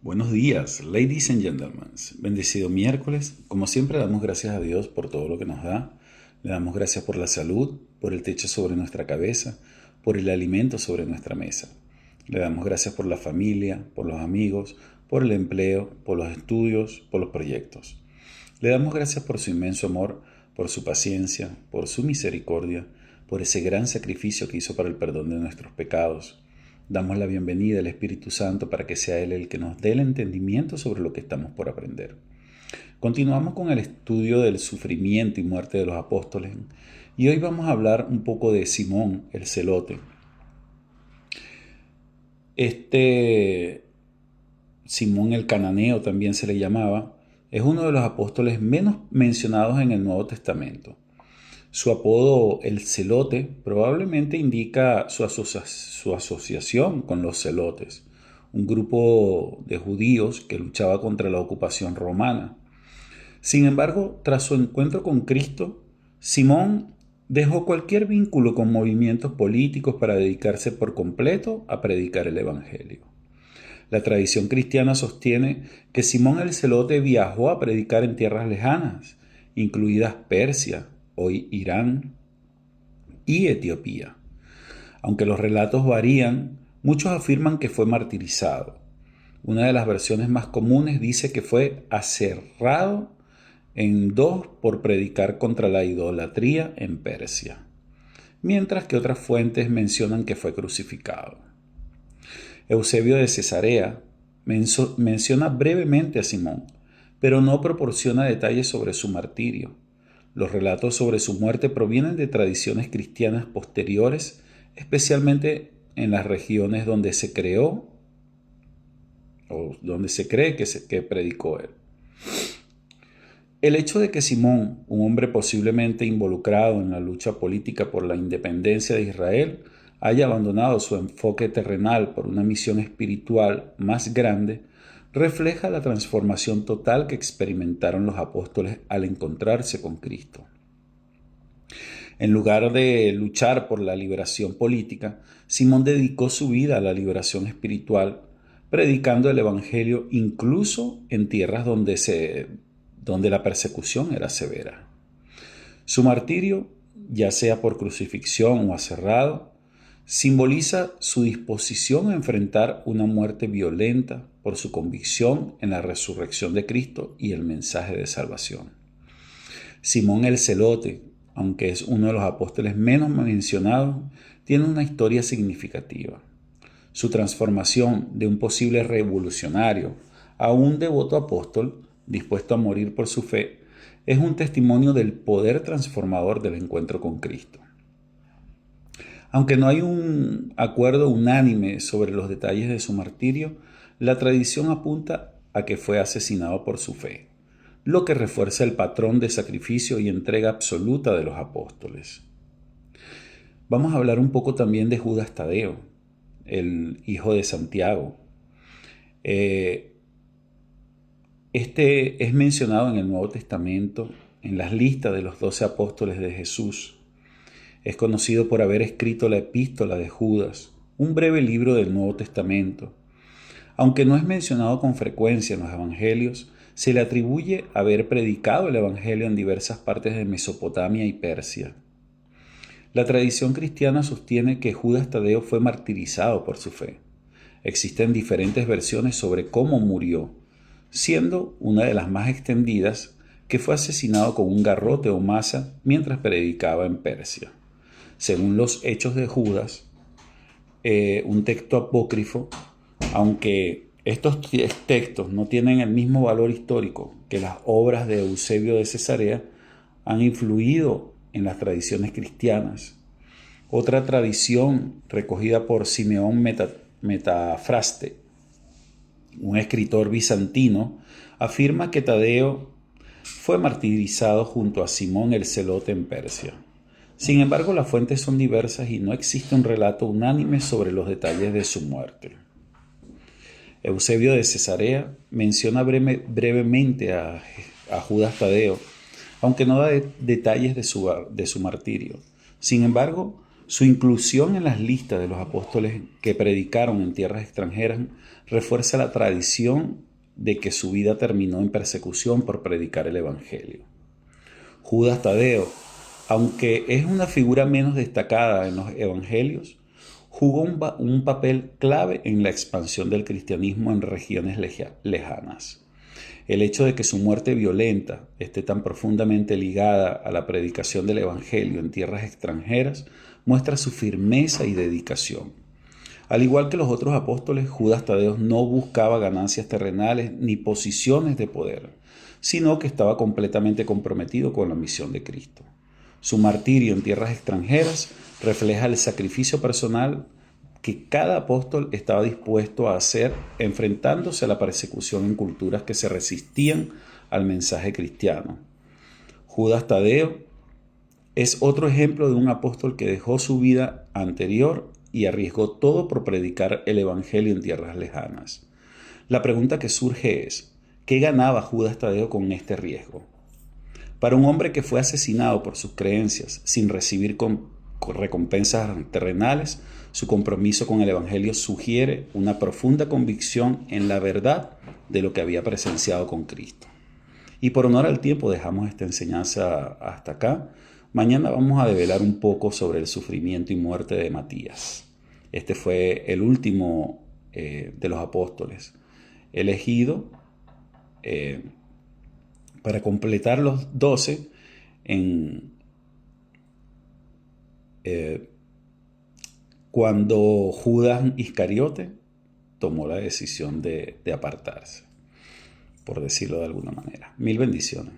Buenos días, ladies and gentlemen. Bendecido miércoles. Como siempre, damos gracias a Dios por todo lo que nos da. Le damos gracias por la salud, por el techo sobre nuestra cabeza, por el alimento sobre nuestra mesa. Le damos gracias por la familia, por los amigos, por el empleo, por los estudios, por los proyectos. Le damos gracias por su inmenso amor, por su paciencia, por su misericordia, por ese gran sacrificio que hizo para el perdón de nuestros pecados. Damos la bienvenida al Espíritu Santo para que sea Él el que nos dé el entendimiento sobre lo que estamos por aprender. Continuamos con el estudio del sufrimiento y muerte de los apóstoles y hoy vamos a hablar un poco de Simón el Celote. Simón el Cananeo también se le llamaba, es uno de los apóstoles menos mencionados en el Nuevo Testamento. Su apodo, el Celote, probablemente indica su asociación con los celotes, un grupo de judíos que luchaba contra la ocupación romana. Sin embargo, tras su encuentro con Cristo, Simón dejó cualquier vínculo con movimientos políticos para dedicarse por completo a predicar el Evangelio. La tradición cristiana sostiene que Simón el Celote viajó a predicar en tierras lejanas, incluidas Persia, hoy Irán, y Etiopía. Aunque los relatos varían, muchos afirman que fue martirizado. Una de las versiones más comunes dice que fue aserrado en dos por predicar contra la idolatría en Persia, mientras que otras fuentes mencionan que fue crucificado. Eusebio de Cesarea menciona brevemente a Simón, pero no proporciona detalles sobre su martirio. Los relatos sobre su muerte provienen de tradiciones cristianas posteriores, especialmente en las regiones donde se creó o donde se cree que predicó él. El hecho de que Simón, un hombre posiblemente involucrado en la lucha política por la independencia de Israel, haya abandonado su enfoque terrenal por una misión espiritual más grande, refleja la transformación total que experimentaron los apóstoles al encontrarse con Cristo. En lugar de luchar por la liberación política, Simón dedicó su vida a la liberación espiritual, predicando el Evangelio incluso en tierras donde la persecución era severa. Su martirio, ya sea por crucifixión o aserrado, simboliza su disposición a enfrentar una muerte violenta por su convicción en la resurrección de Cristo y el mensaje de salvación. Simón el Celote, aunque es uno de los apóstoles menos mencionados, tiene una historia significativa. Su transformación de un posible revolucionario a un devoto apóstol dispuesto a morir por su fe es un testimonio del poder transformador del encuentro con Cristo. Aunque no hay un acuerdo unánime sobre los detalles de su martirio, la tradición apunta a que fue asesinado por su fe, lo que refuerza el patrón de sacrificio y entrega absoluta de los apóstoles. Vamos a hablar un poco también de Judas Tadeo, el hijo de Santiago. Este es mencionado en el Nuevo Testamento en las listas de los 12 apóstoles de Jesús. Es conocido por haber escrito la epístola de Judas, un breve libro del Nuevo Testamento. Aunque no es mencionado con frecuencia en los evangelios, se le atribuye haber predicado el evangelio en diversas partes de Mesopotamia y Persia. La tradición cristiana sostiene que Judas Tadeo fue martirizado por su fe. Existen diferentes versiones sobre cómo murió, siendo una de las más extendidas que fue asesinado con un garrote o maza mientras predicaba en Persia. Según los Hechos de Judas, un texto apócrifo, aunque estos textos no tienen el mismo valor histórico que las obras de Eusebio de Cesarea, han influido en las tradiciones cristianas. Otra tradición recogida por Simeón Metafraste, un escritor bizantino, afirma que Tadeo fue martirizado junto a Simón el Celote en Persia. Sin embargo, las fuentes son diversas y no existe un relato unánime sobre los detalles de su muerte. Eusebio de Cesarea menciona brevemente a Judas Tadeo, aunque no da detalles de su martirio. Sin embargo, Su inclusión en las listas de los apóstoles que predicaron en tierras extranjeras refuerza la tradición de que su vida terminó en persecución por predicar el Evangelio. Judas Tadeo, aunque es una figura menos destacada en los evangelios, jugó un papel clave en la expansión del cristianismo en regiones lejanas. El hecho de que su muerte violenta esté tan profundamente ligada a la predicación del Evangelio en tierras extranjeras muestra su firmeza y dedicación. Al igual que los otros apóstoles, Judas Tadeo no buscaba ganancias terrenales ni posiciones de poder, sino que estaba completamente comprometido con la misión de Cristo. Su martirio en tierras extranjeras refleja el sacrificio personal que cada apóstol estaba dispuesto a hacer enfrentándose a la persecución en culturas que se resistían al mensaje cristiano. Judas Tadeo es otro ejemplo de un apóstol que dejó su vida anterior y arriesgó todo por predicar el Evangelio en tierras lejanas. La pregunta que surge es, ¿qué ganaba Judas Tadeo con este riesgo? Para un hombre que fue asesinado por sus creencias sin recibir recompensas terrenales, su compromiso con el Evangelio sugiere una profunda convicción en la verdad de lo que había presenciado con Cristo. Y por honor al tiempo dejamos esta enseñanza hasta acá. Mañana vamos a develar un poco sobre el sufrimiento y muerte de Matías. Este fue el último de los apóstoles elegido para completar los 12 cuando Judas Iscariote tomó la decisión de apartarse, por decirlo de alguna manera. Mil bendiciones.